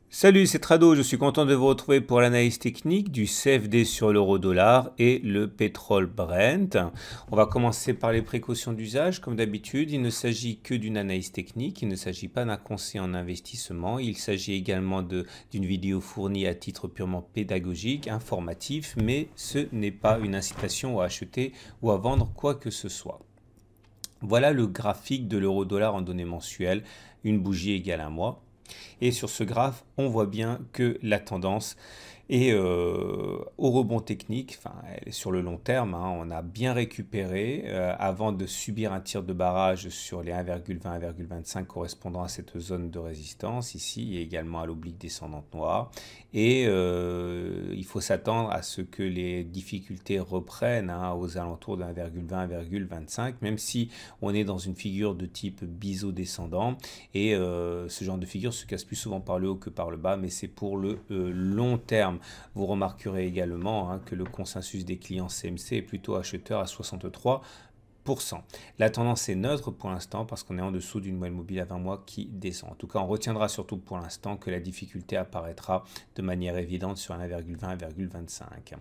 Salut, c'est Trado, je suis content de vous retrouver pour l'analyse technique du CFD sur l'euro-dollar et le pétrole Brent. On va commencer par les précautions d'usage. Comme d'habitude, il ne s'agit que d'une analyse technique, il ne s'agit pas d'un conseil en investissement. Il s'agit également d'une vidéo fournie à titre purement pédagogique, informatif, mais ce n'est pas une incitation à acheter ou à vendre quoi que ce soit. Voilà le graphique de l'euro-dollar en données mensuelles, une bougie égale un mois. Et sur ce graphe, on voit bien que la tendance est au rebond technique, enfin, sur le long terme, hein, on a bien récupéré avant de subir un tir de barrage sur les 1,20-1,25 correspondant à cette zone de résistance ici et également à l'oblique descendante noire. Et il faut s'attendre à ce que les difficultés reprennent hein, aux alentours de 1,20-1,25, même si on est dans une figure de type biseau descendant. Et ce genre de figure se casse plus souvent par le haut que par le bas, mais c'est pour le long terme. Vous remarquerez également hein, que le consensus des clients CMC est plutôt acheteur à 63%. La tendance est neutre pour l'instant parce qu'on est en dessous d'une moyenne mobile à 20 mois qui descend. En tout cas, on retiendra surtout pour l'instant que la difficulté apparaîtra de manière évidente sur 1,20-1,25.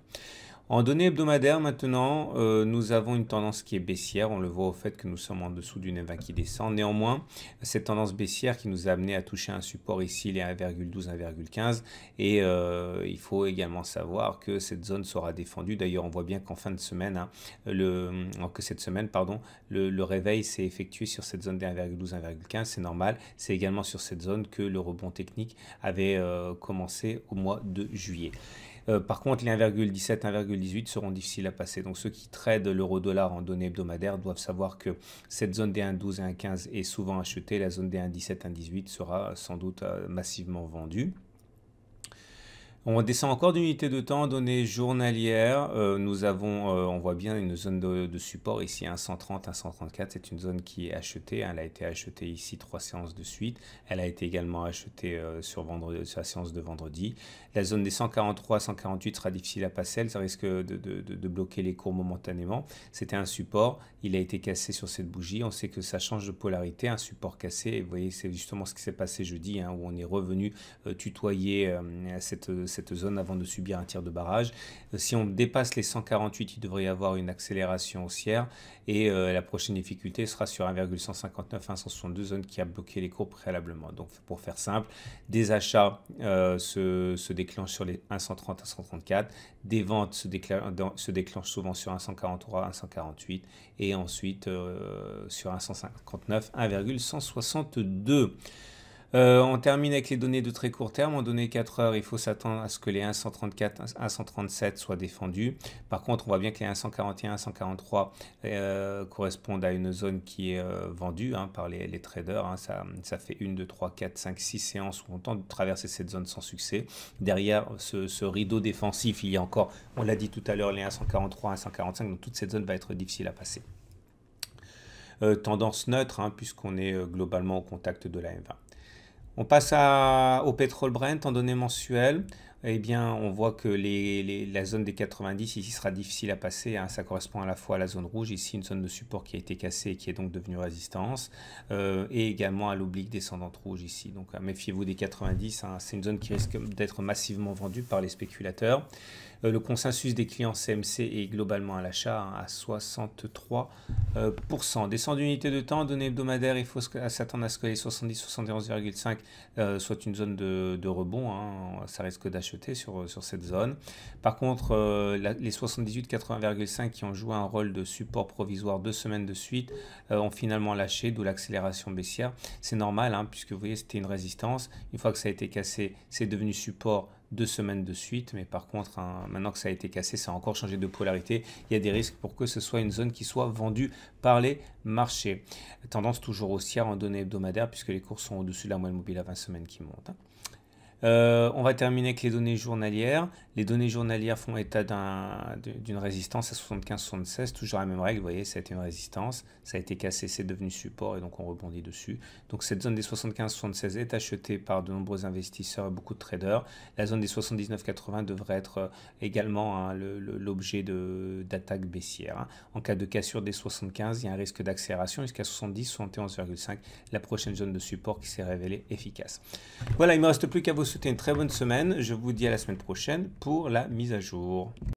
En données hebdomadaires maintenant, nous avons une tendance qui est baissière. On le voit au fait que nous sommes en dessous d'une M20 qui descend. Néanmoins, cette tendance baissière qui nous a amené à toucher un support ici, les 1,12, 1,15. Et il faut également savoir que cette zone sera défendue. D'ailleurs, on voit bien qu'en fin de semaine, hein, que cette semaine, pardon, le réveil s'est effectué sur cette zone des 1,12, 1,15. C'est normal. C'est également sur cette zone que le rebond technique avait commencé au mois de juillet. Par contre, les 1,17, 1,18 seront difficiles à passer. Donc ceux qui tradent l'euro-dollar en données hebdomadaires doivent savoir que cette zone des 1,12 et 1,15 est souvent achetée. La zone des 1,17, 1,18 sera sans doute massivement vendue. On descend encore d'unité de temps, données journalières. On voit bien une zone de support ici, 1,130, 1,134. C'est une zone qui est achetée. Elle a été achetée ici 3 séances de suite. Elle a été également achetée sur la séance de vendredi. La zone des 143, 148 sera difficile à passer. Elle risque de bloquer les cours momentanément. C'était un support. Il a été cassé sur cette bougie. On sait que ça change de polarité. Un support cassé. Et vous voyez, c'est justement ce qui s'est passé jeudi, hein, où on est revenu tutoyer cette zone avant de subir un tir de barrage. Si on dépasse les 148, il devrait y avoir une accélération haussière et la prochaine difficulté sera sur 1,159, 162, zone qui a bloqué les cours préalablement. Donc pour faire simple, des achats se déclenchent sur les 130, 134, des ventes se déclenchent souvent sur 143, 148 et ensuite sur 159, 1,162. On termine avec les données de très court terme. En données 4 heures, il faut s'attendre à ce que les 1,134, 1,137 soient défendus. Par contre, on voit bien que les 1,141, 1,143 correspondent à une zone qui est vendue hein, par les traders. Hein. Ça fait 1, 2, 3, 4, 5, 6 séances où on tente de traverser cette zone sans succès. Derrière ce rideau défensif, il y a encore, on l'a dit tout à l'heure, les 1,143, 1,145. Donc toute cette zone va être difficile à passer. Tendance neutre, hein, puisqu'on est globalement au contact de la M20. On passe au pétrole Brent en données mensuelles. Eh bien, on voit que la zone des 90 ici sera difficile à passer. Hein. Ça correspond à la fois à la zone rouge, ici une zone de support qui a été cassée et qui est donc devenue résistance, et également à l'oblique descendante rouge ici. Donc méfiez-vous des 90, hein. C'est une zone qui risque d'être massivement vendue par les spéculateurs. Le consensus des clients CMC est globalement à l'achat hein, à 63%. Descend d'unité de temps, données hebdomadaires, il faut s'attendre à ce que les 70, 71,5 soit une zone de rebond. Hein. Ça risque d'acheter sur cette zone. Par contre, les 78, 80,5 qui ont joué un rôle de support provisoire 2 semaines de suite ont finalement lâché, d'où l'accélération baissière. C'est normal, hein, puisque vous voyez, c'était une résistance. Une fois que ça a été cassé, c'est devenu support 2 semaines de suite, mais par contre, hein, maintenant que ça a été cassé, ça a encore changé de polarité. Il y a des risques pour que ce soit une zone qui soit vendue par les marchés. Tendance toujours haussière en données hebdomadaires, puisque les cours sont au-dessus de la moyenne mobile à 20 semaines qui monte. Hein. On va terminer avec les données journalières. Les données journalières font état d'une résistance à 75-76, toujours la même règle, vous voyez, ça a été une résistance, ça a été cassé, c'est devenu support et donc on rebondit dessus. Donc cette zone des 75-76 est achetée par de nombreux investisseurs et beaucoup de traders. La zone des 79-80 devrait être également hein, l'objet d'attaques baissières. Hein. En cas de cassure des 75, il y a un risque d'accélération jusqu'à 70, 71,5, la prochaine zone de support qui s'est révélée efficace. Voilà, il ne me reste plus qu'à vous vous souhaiter une très bonne semaine. Je vous dis à la semaine prochaine pour la mise à jour.